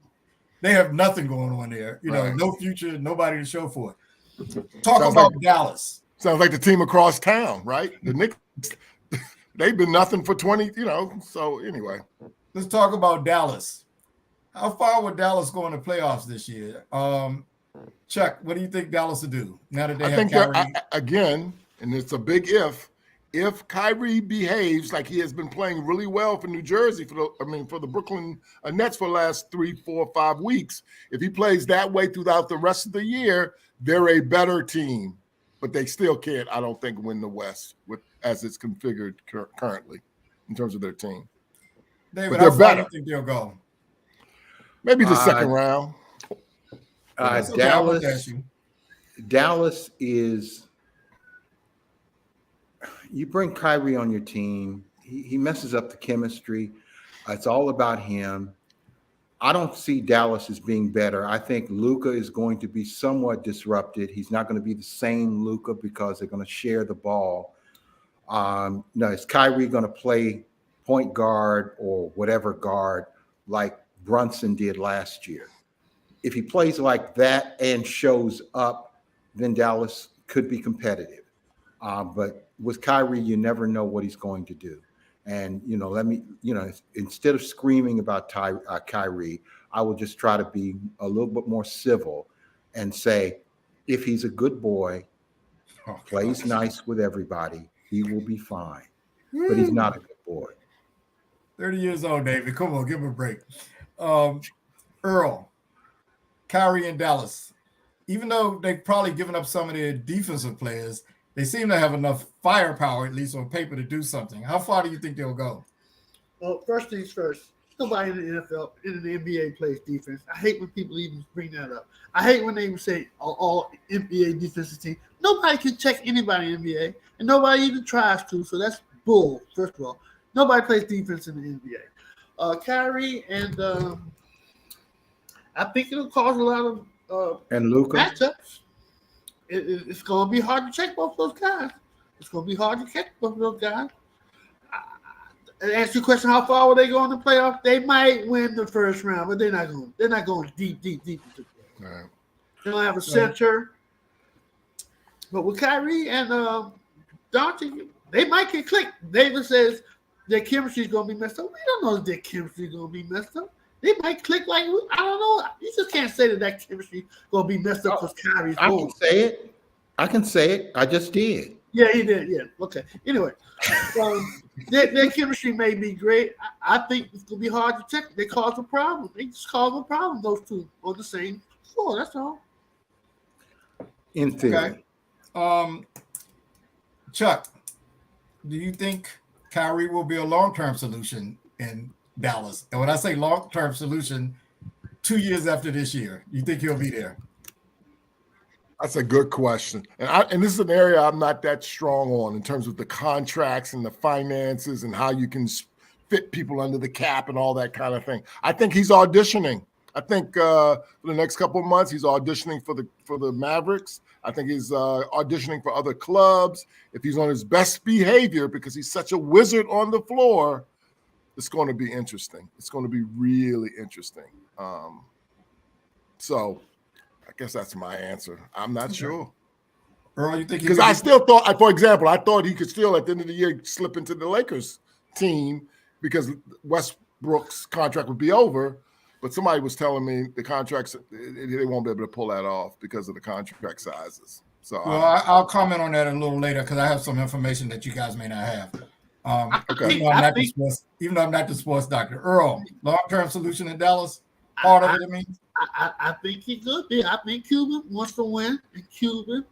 they have nothing going on there. You know, Right. no future, nobody to show for it. Talk about Dallas. Sounds like the team across town, right? The Knicks, they've been nothing for 20, so anyway. Let's talk about Dallas. How far would Dallas go in the playoffs this year? Chuck, what do you think Dallas will do now that they I have think Kyrie? again, and it's a big if Kyrie behaves like he has been playing really well for New Jersey, for the Brooklyn Nets for the last 3, 4, 5 weeks, if he plays that way throughout the rest of the year, they're a better team. But they still can't, I don't think, win the West as it's configured currently in terms of their team. David, but they're how far better. do you think they'll go? Maybe the second round. That's okay, I wanted to ask you. Dallas is, you bring Kyrie on your team, he messes up the chemistry. It's all about him. I don't see Dallas as being better. I think Luka is going to be somewhat disrupted. He's not going to be the same Luka because they're going to share the ball. Is Kyrie going to play point guard or whatever guard like Brunson did last year? If he plays like that and shows up, then Dallas could be competitive. But with Kyrie, you never know what he's going to do. And, instead of screaming about Kyrie, I will just try to be a little bit more civil and say, if he's a good boy, plays nice with everybody, he will be fine. But he's not a good boy. 30 years old, David. Come on, give him a break. Earl, Kyrie and Dallas, even though they've probably given up some of their defensive players, they seem to have enough firepower, at least on paper, to do something. How far do you think they'll go? Well, first things first. Nobody in the NFL, in the NBA plays defense. I hate when people even bring that up. I hate when they even say all NBA defensive team. Nobody can check anybody in the NBA, and nobody even tries to. So that's bull. First of all, nobody plays defense in the NBA. Kyrie and I think it'll cause a lot of and Luka matchups. It's going to be hard to check both those guys. It's going to be hard to check both those guys. And answer your question, how far will they go in the playoffs? They might win the first round, but they're not going. They're not going deep into the playoffs. Right. They don't have a center. But with Kyrie and Dante, they might get clicked. David says their chemistry is going to be messed up. We don't know if their chemistry is going to be messed up. They might click like, I don't know. You just can't say that chemistry is going to be messed up because Kyrie's I old. can say it. I just did. Yeah, he did. Yeah. Okay. Anyway, their chemistry may be great. I think it's going to be hard to check. They cause a problem. They just cause a problem, those two, on the same floor. That's all. In theory. Okay. Chuck, do you think Kyrie will be a long-term solution in Dallas? And when I say long-term solution, 2 years after this year, you think he'll be there? That's a good question. And this is an area I'm not that strong on in terms of the contracts and the finances and how you can fit people under the cap and all that kind of thing. I think he's auditioning. I think for the next couple of months, he's auditioning for the Mavericks. I think he's auditioning for other clubs. If he's on his best behavior, because he's such a wizard on the floor, it's going to be interesting. It's going to be really interesting. So I guess that's my answer. I'm not sure. Earl, you think? Because I still thought, for example, I thought he could still at the end of the year slip into the Lakers team because Westbrook's contract would be over. But somebody was telling me the contracts, they won't be able to pull that off because of the contract sizes. So I'll comment on that a little later because I have some information that you guys may not have. Okay. Even though I'm not the sports doctor. Earl, long-term solution in Dallas, part of it, I mean? I think he could be. I think Cuban wants to win, and Cuban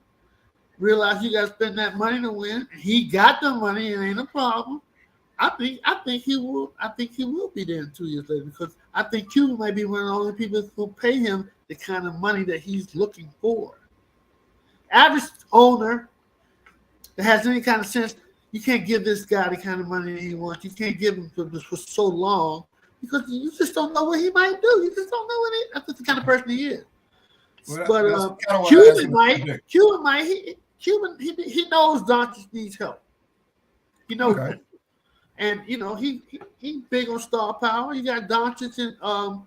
realized you got to spend that money to win. He got the money, it ain't a problem. I think he will. I think he will be there 2 years later because I think Cuban might be one of the only people who will pay him the kind of money that he's looking for. Average owner that has any kind of sense, you can't give this guy the kind of money that he wants. You can't give him for so long because you just don't know what he might do. You just don't know what that's just the kind of person he is. Well, But Cuban he knows Doncic needs help. He knows Okay. that. And he's big on star power. You got Doncic and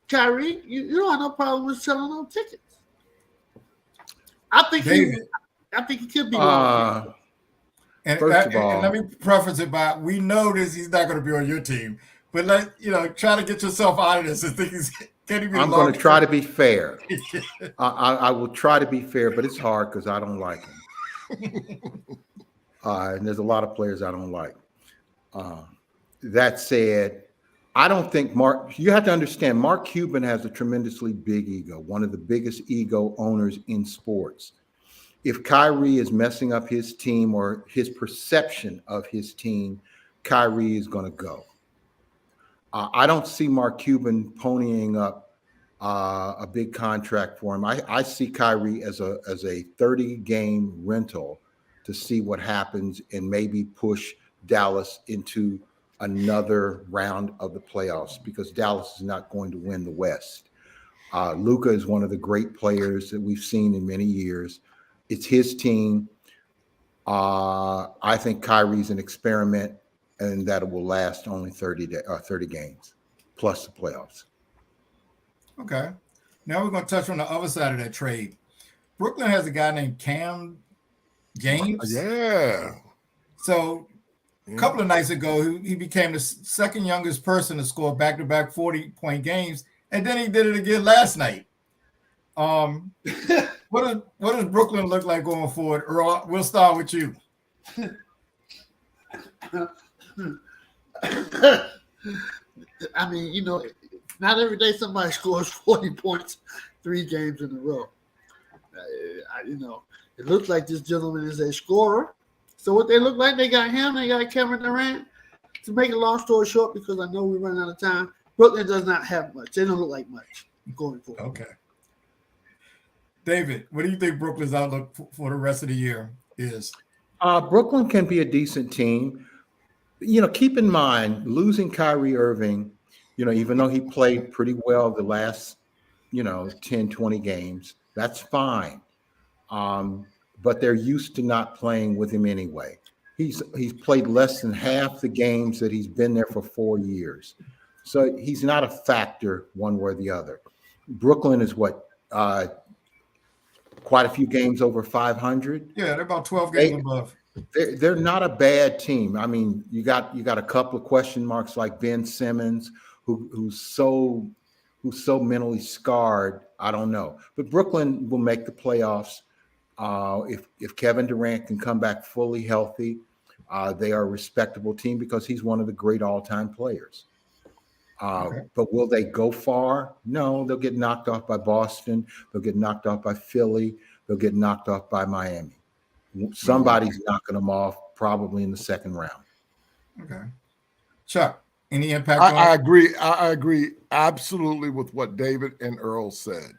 Kyrie. You don't have no problem with selling no tickets. I think he could be wrong. And, First of all, and let me preface it by we know this he's not going to be on your team, but try to get yourself out of this and think can he be? I'm going to try to be fair. I will try to be fair, but it's hard because I don't like him. And there's a lot of players I don't like. That said, I don't think you have to understand, Mark Cuban has a tremendously big ego, one of the biggest ego owners in sports. If Kyrie is messing up his team or his perception of his team, Kyrie is going to go. I don't see Mark Cuban ponying up a big contract for him. I see Kyrie as a 30-game rental to see what happens and maybe push Dallas into another round of the playoffs because Dallas is not going to win the West. Luka is one of the great players that we've seen in many years. It's his team. I think Kyrie's an experiment and that it will last only 30 games plus the playoffs. Okay. Now we're going to touch on the other side of that trade. Brooklyn has a guy named Cam James. Yeah. So a couple of nights ago, he became the second youngest person to score back-to-back 40-point games, and then he did it again last night. What does Brooklyn look like going forward? Earl, we'll start with you. I mean, not every day somebody scores 40 points 3 games in a row. It looks like this gentleman is a scorer. So what they look like, they got him, they got Kevin Durant. To make a long story short, because I know we're running out of time, Brooklyn does not have much. They don't look like much going forward. Okay. David, what do you think Brooklyn's outlook for the rest of the year is? Brooklyn can be a decent team. Keep in mind, losing Kyrie Irving, even though he played pretty well the last, 10, 20 games, that's fine. But they're used to not playing with him anyway. He's played less than half the games that he's been there for 4 years. So he's not a factor one way or the other. Brooklyn is quite a few games over 500. Yeah, they're about 12 games above. They're not a bad team. I mean, you got a couple of question marks like Ben Simmons, who's so mentally scarred. I don't know, but Brooklyn will make the playoffs if Kevin Durant can come back fully healthy. They are a respectable team because he's one of the great all-time players. Okay. But will they go far? No, they'll get knocked off by Boston. They'll get knocked off by Philly. They'll get knocked off by Miami. Somebody's knocking them off probably in the second round. Okay. Chuck, any impact? I agree. I agree absolutely with what David and Earl said.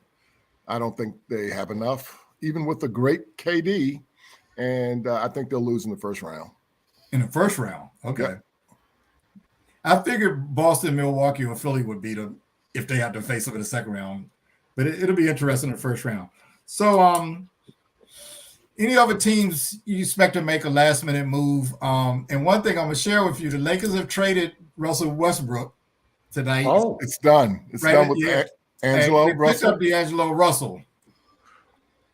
I don't think they have enough, even with the great KD, and I think they'll lose in the first round. In the first round? Okay. Yeah. I figured Boston, Milwaukee, or Philly would beat them if they had to face them in the second round. But it'll be interesting in the first round. So any other teams you expect to make a last-minute move? And one thing I'm going to share with you, the Lakers have traded Russell Westbrook tonight. Oh, It's done. It's done with Angelo They picked Russell. up D'Angelo Russell.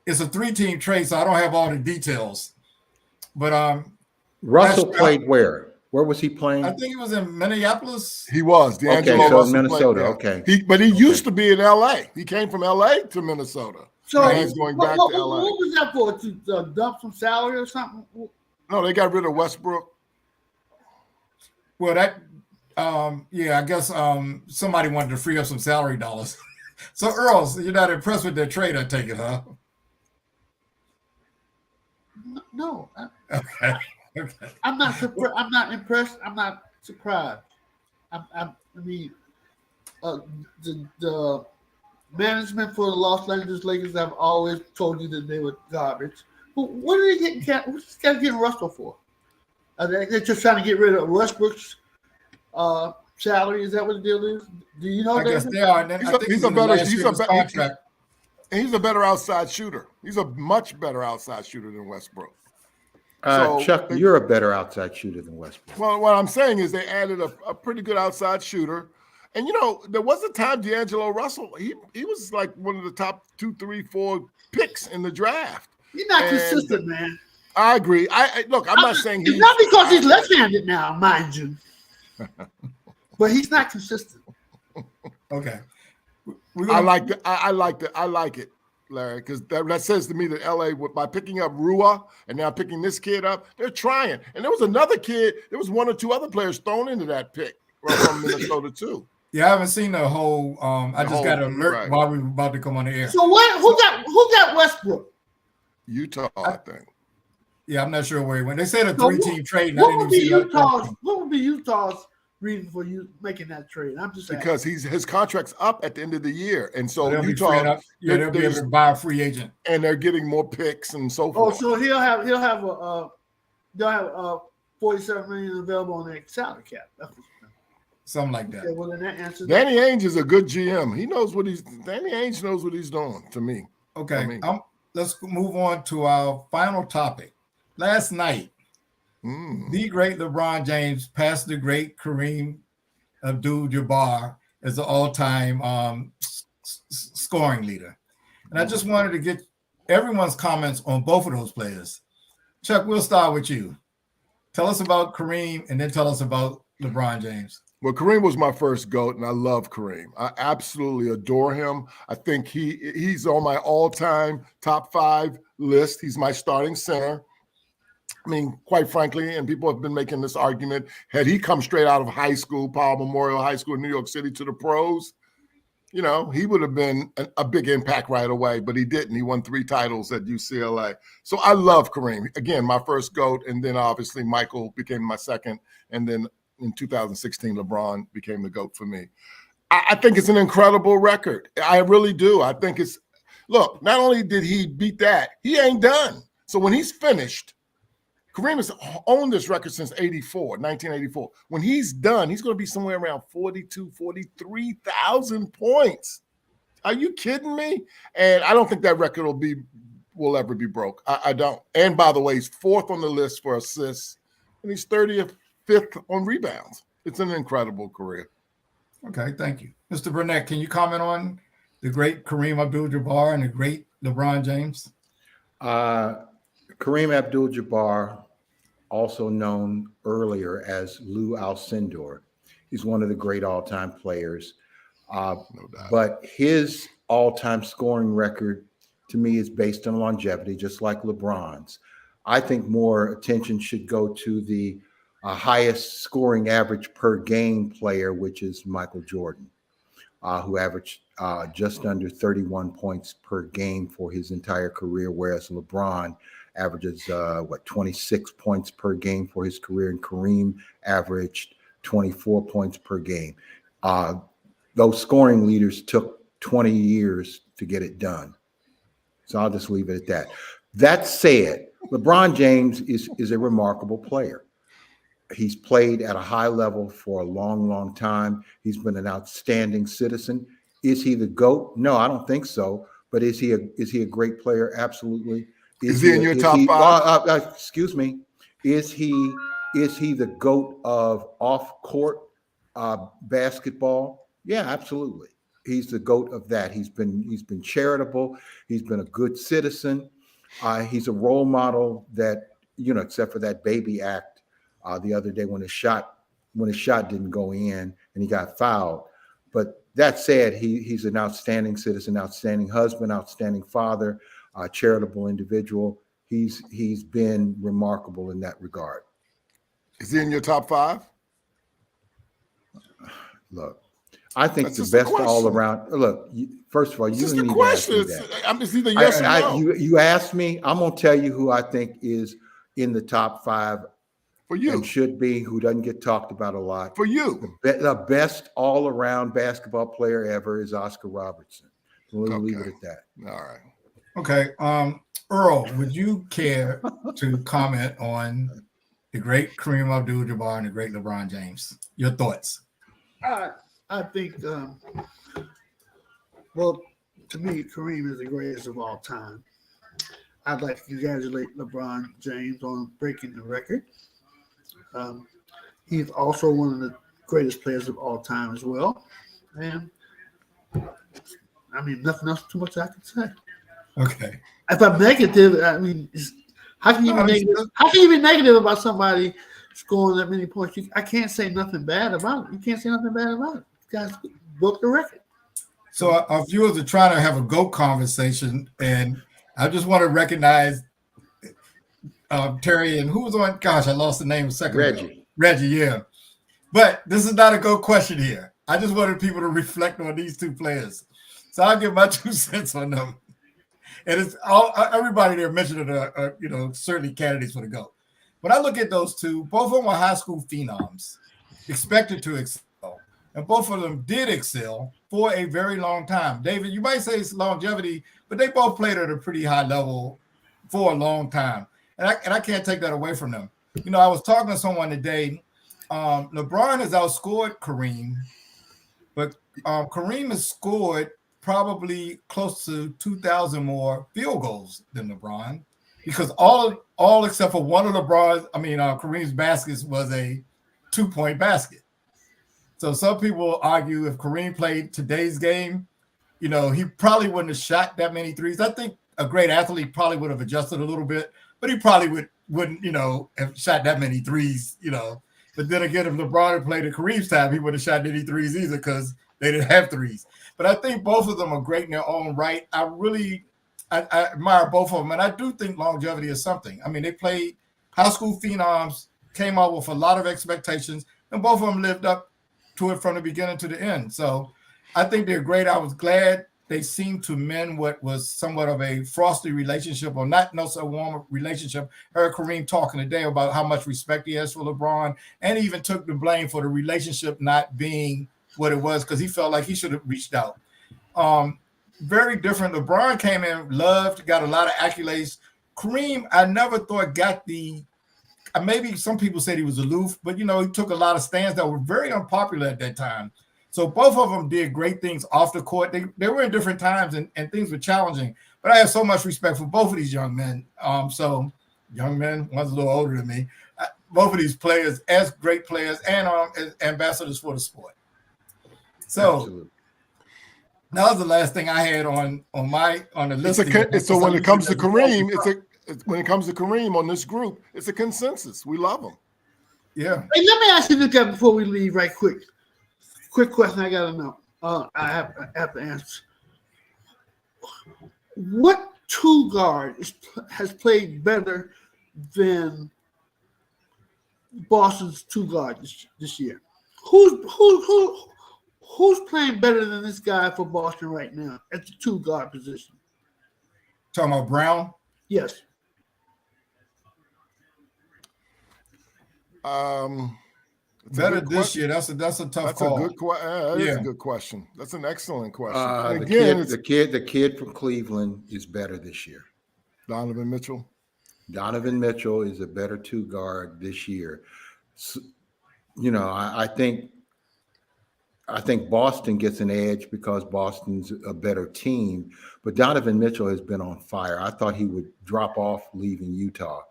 It's a 3-team trade, so I don't have all the details. But Russell played where? Where was he playing? I think he was in Minneapolis. He was. D'Angelo Okay, so Russell Minnesota. played Okay. there. But he used to be in L.A. He came from L.A. to Minnesota. So Now he's going back to LA. What was that for? To dump some salary or something? No, they got rid of Westbrook. Well, that I guess somebody wanted to free up some salary dollars. So Earl, so you're not impressed with their trade, I take it, huh? No. Okay. Okay. I'm not impressed. I'm not surprised. I mean, the management for the Los Angeles Lakers have always told you that they were garbage. What are they getting? What's this guy getting Russell for? They're just trying to get rid of Westbrook's salary. Is that what the deal is? Do you know? I guess they are. And then I think he's in the last year of his contract. He's a better outside shooter. He's a much better outside shooter than Westbrook. Chuck, you're a better outside shooter than Westbrook. Well, what I'm saying is they added a pretty good outside shooter. And, there was a time D'Angelo Russell, he was like one of the top 2, 3, 4 picks in the draft. He's not consistent, man. I agree. Look, I'm not saying it's not because he's left-handed now, mind you. But he's not consistent. Okay. I like it, Larry, because that says to me that LA, by picking up Rua and now picking this kid up, they're trying. And there was another kid, there was 1 or 2 other players thrown into that pick from Minnesota too. Yeah, I haven't seen the whole. I just got an alert while we were about to come on the air. So what? Who got Westbrook? Utah, I think. Yeah, I'm not sure where he went. They said a 3-team trade. What would be Utah's reason for you making that trade? I'm just because his contract's up at the end of the year, and so they'll Utah, they'll be able to buy a free agent, and they're getting more picks and so forth. Oh, so he'll have $47 million available on that salary cap. Something like that. Okay, well, then that answers Danny Ainge is a good GM. Danny Ainge knows what he's doing. To me. Okay, let's move on to our final topic. Last night, the great LeBron James passed the great Kareem Abdul-Jabbar as the all-time scoring leader. And I just wanted to get everyone's comments on both of those players. Chuck, we'll start with you. Tell us about Kareem and then tell us about LeBron James. Well, Kareem was my first GOAT, and I love Kareem. I absolutely adore him. I think he's on my all-time top 5 list. He's my starting center. I mean, quite frankly, and people have been making this argument, had he come straight out of high school, Powell Memorial High School in New York City, to the pros, he would have been a big impact right away, but he didn't. He won 3 titles at UCLA. So I love Kareem. Again, my first GOAT, and then obviously Michael became my second, and then in 2016, LeBron became the GOAT for me. I think it's an incredible record. I really do. I think look, not only did he beat that, he ain't done. So when he's finished, Kareem has owned this record since 1984. When he's done, he's going to be somewhere around 43,000 points. Are you kidding me? And I don't think that record will ever be broke. I don't. And by the way, he's 4th on the list for assists, and he's 5th on rebounds. It's an incredible career. Okay, thank you. Mr. Burnett, can you comment on the great Kareem Abdul-Jabbar and the great LeBron James? Kareem Abdul-Jabbar, also known earlier as Lou Alcindor. He's one of the great all-time players. No doubt. But his all-time scoring record, to me, is based on longevity, just like LeBron's. I think more attention should go to the highest scoring average per game player, which is Michael Jordan, who averaged just under 31 points per game for his entire career, whereas LeBron averages 26 points per game for his career, and Kareem averaged 24 points per game. Those scoring leaders took 20 years to get it done. So I'll just leave it at that. That said, LeBron James is a remarkable player. He's played at a high level for a long, long time. He's been an outstanding citizen. Is he the GOAT? No, I don't think so. But is he a great player? Absolutely. Is he in your top 5? Excuse me. Is he the GOAT of off-court basketball? Yeah, absolutely. He's the GOAT of that. He's been charitable. He's been a good citizen. He's a role model that, except for that baby act the other day when his shot didn't go in and he got fouled. But that said, he's an outstanding citizen, outstanding husband, outstanding father, charitable individual. He's been remarkable in that regard. Is he in your top 5? Look, I think the best all around. Look, first of all, you need to ask me that. I'm just either yes or no. You asked me. I'm gonna tell you who I think is in the top 5 For you. and should be, who doesn't get talked about a lot. For you. The best all-around basketball player ever is Oscar Robertson. We'll leave it Okay. at that. All right. Okay. Earl, would you care to comment on the great Kareem Abdul-Jabbar and the great LeBron James? Your thoughts? I think, well, to me, Kareem is the greatest of all time. I'd like to congratulate LeBron James on breaking the record. He's also one of the greatest players of all time as well. And I mean, nothing else too much I can say. Okay. If I'm negative, I mean, how can you be negative? How can you be negative about somebody scoring that many points? I can't say nothing bad about it. You can't say nothing bad about it. You guys broke the record. So our viewers are trying to have a GOAT conversation, and I just want to recognize Terry and who was on. Gosh, I lost the name a second ago. Reggie, yeah. But this is not a GOAT question here. I just wanted people to reflect on these two players. So I'll give my 2 cents on them. And it's all everybody there mentioned certainly candidates for the GOAT. When I look at those two, both of them were high school phenoms, expected to excel, and both of them did excel for a very long time. David, you might say it's longevity, but they both played at a pretty high level for a long time, and I can't take that away from them. You know, I was talking to someone today. LeBron has outscored Kareem, but Kareem has scored probably close to 2,000 more field goals than LeBron, because all except for one of Kareem's baskets was a 2-point basket. So some people argue if Kareem played today's game, you know, he probably wouldn't have shot that many threes. I think a great athlete probably would have adjusted a little bit, but he probably wouldn't, have shot that many threes, But then again, if LeBron had played at Kareem's time, he wouldn't have shot any threes either because they didn't have threes. But I think both of them are great in their own right. I admire both of them, and I do think longevity is something. I mean, they played high school phenoms, came out with a lot of expectations, and both of them lived up to it from the beginning to the end. So I think they're great. I was glad they seemed to mend what was somewhat of a frosty relationship, or not so warm relationship. I heard Kareem talking today about how much respect he has for LeBron, and he even took the blame for the relationship not being what it was because he felt like he should have reached out. Very different. LeBron came in, loved, got a lot of accolades. Kareem, I never thought got the maybe some people said he was aloof, but, he took a lot of stands that were very unpopular at that time. So both of them did great things off the court. They were in different times and things were challenging. But I have so much respect for both of these young men. So young men, one's a little older than me. Both of these players as great players and as ambassadors for the sport. So absolutely. That was the last thing I had on the list. So when it comes to Kareem, when it comes to Kareem on this group, it's a consensus. We love him. Yeah. Hey, let me ask you this guy before we leave, right quick. Quick question I gotta know. I have to answer. What two guard has played better than Boston's two guard this year? Who's playing better than this guy for Boston right now at the two guard position? Talking about Brown? Yes. Better this year. That's a tough call. That's a good question. That's an excellent question. The kid from Cleveland is better this year. Donovan Mitchell. Donovan Mitchell is a better two guard this year. So, I think Boston gets an edge because Boston's a better team, but Donovan Mitchell has been on fire. I thought he would drop off leaving Utah.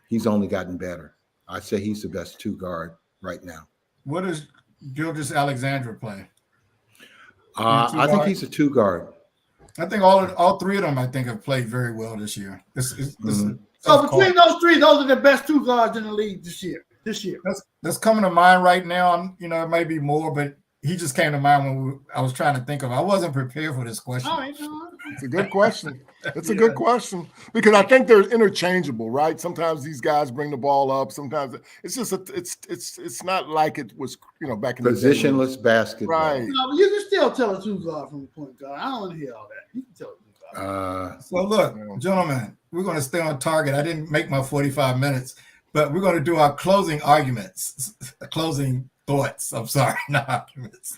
He's only gotten better. I say he's the best two guard right now. What does Gilgeous Alexander play? I think he's a two guard. I think all three of them, have played very well this year. So between those three, those are the best two guards in the league this year. That's coming to mind right now. It might be more, but he just came to mind when I was trying to think of. I wasn't prepared for this question. All right, it's a good question. It's a good question because I think they're interchangeable, right? Sometimes these guys bring the ball up. Sometimes it's just it's not like it was back in positionless the day. Basketball, right? No, but you can still tell a two guard from a point guard. I don't want to hear all that. You can tell a two guard. So look, gentlemen, we're going to stay on target. I didn't make my 45 minutes. but we're going to do our closing arguments, closing thoughts. I'm sorry, not arguments.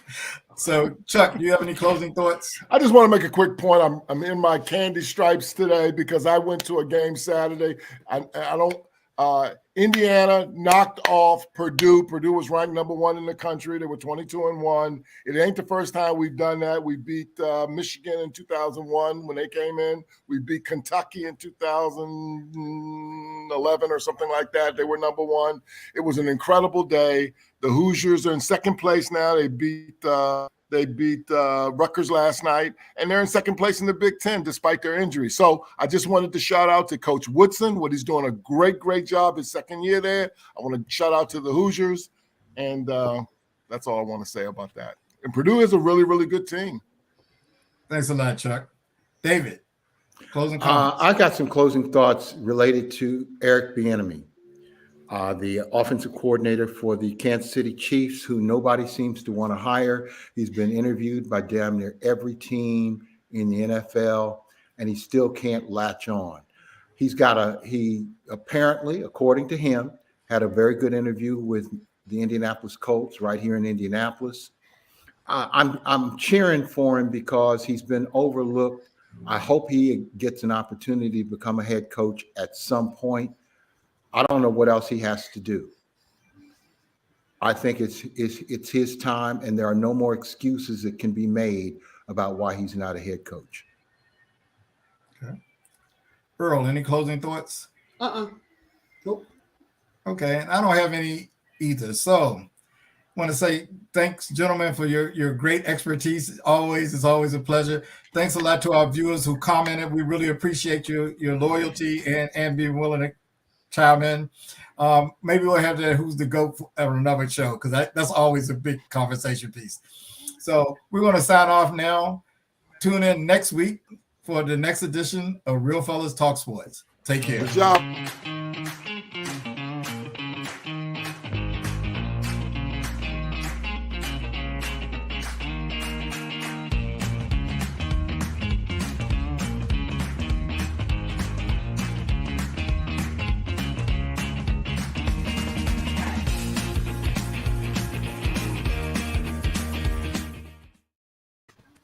So, Chuck, do you have any closing thoughts? I just want to make a quick point. I'm in my candy stripes today because I went to a game Saturday. I don't. Indiana knocked off Purdue. Purdue was ranked number 1 in the country. They were 22-1. It ain't the first time we've done that. We beat Michigan in 2001 when they came in. We beat Kentucky in 2011 or something like that. They were number 1. It was an incredible day. The Hoosiers are in second place now. They beat Rutgers last night, and they're in second place in the Big Ten despite their injury. So I just wanted to shout out to Coach Woodson. What he's doing a great job his second year there. I want to shout out to the Hoosiers, and that's all I want to say about that. And Purdue is a really good team. Thanks a lot, Chuck. David, closing comments. I got some closing thoughts related to Eric Bieniemy, the offensive coordinator for the Kansas City Chiefs, who nobody seems to want to hire. He's been interviewed by damn near every team in the NFL, and he still can't latch on. He apparently, according to him, had a very good interview with the Indianapolis Colts right here in Indianapolis. I'm cheering for him because he's been overlooked. I hope he gets an opportunity to become a head coach at some point. I don't know what else he has to do. I think it's his time, and there are no more excuses that can be made about why he's not a head coach. Okay. Earl, any closing thoughts? Nope. Okay, and I don't have any either. So I want to say thanks, gentlemen, for your great expertise. It's always a pleasure. Thanks a lot to our viewers who commented. We really appreciate your loyalty and being willing to chime in. Maybe we'll have that who's the GOAT at another show, because that's always a big conversation piece. So we're going to sign off now. Tune in next week for the next edition of Real Fellas Talk Sports. Take care. Good job.